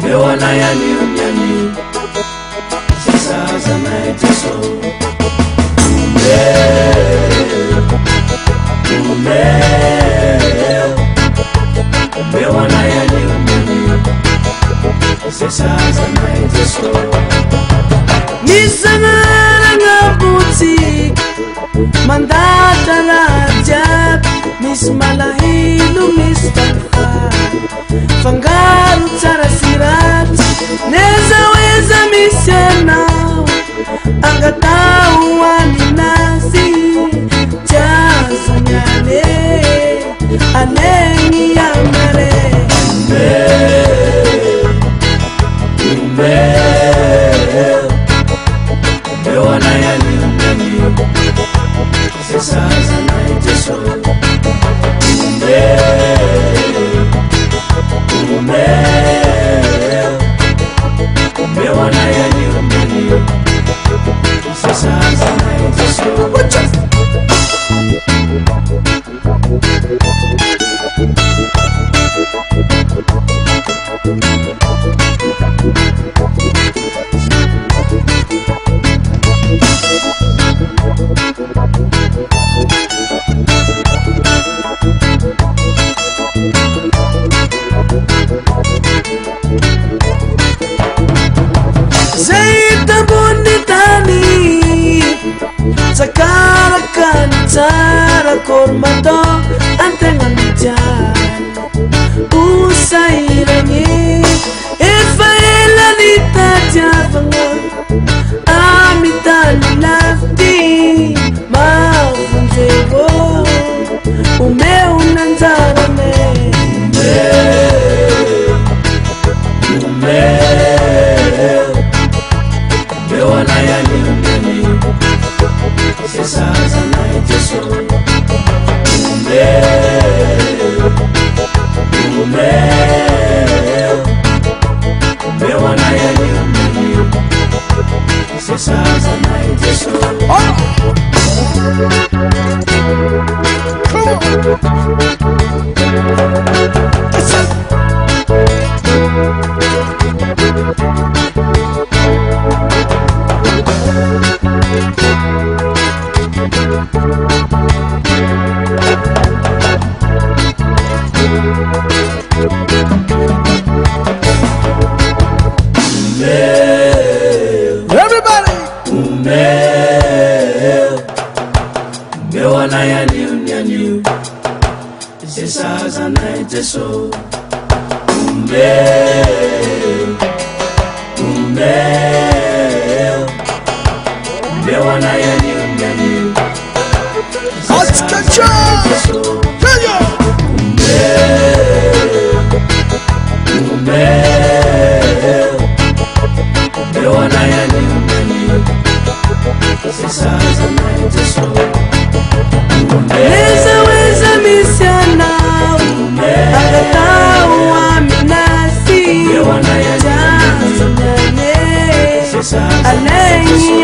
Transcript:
Mewana yani unyani sasa zanaiteso Mewana yani unyani sasa zanaiteso Misangara ngabuti mandata rajat mismalahilu mistafa fangaru sarasirat neza weza misena angatau waninasi jazanyale anengi yamare Mewana yani unyani sasa zanaiteso Mewana yani unyani sasa zanaiteso Zaita bonitani Sakara kantara kormato Antengan jan Usairangi Efaela nita javanga Amitani lafti Mafunzego Umeu nanzarane Mewana yani unyani sasa zanaiteso Mewana yani unyani sasa zanaiteso Mewana yani unyani sasa zanaiteso Mewana yani unyani sasa zanaiteso Mewana yani unyani sasa zanaiteso Neza weza misiana Agatau aminasi Mewana yani Jazanyane sasa Anengi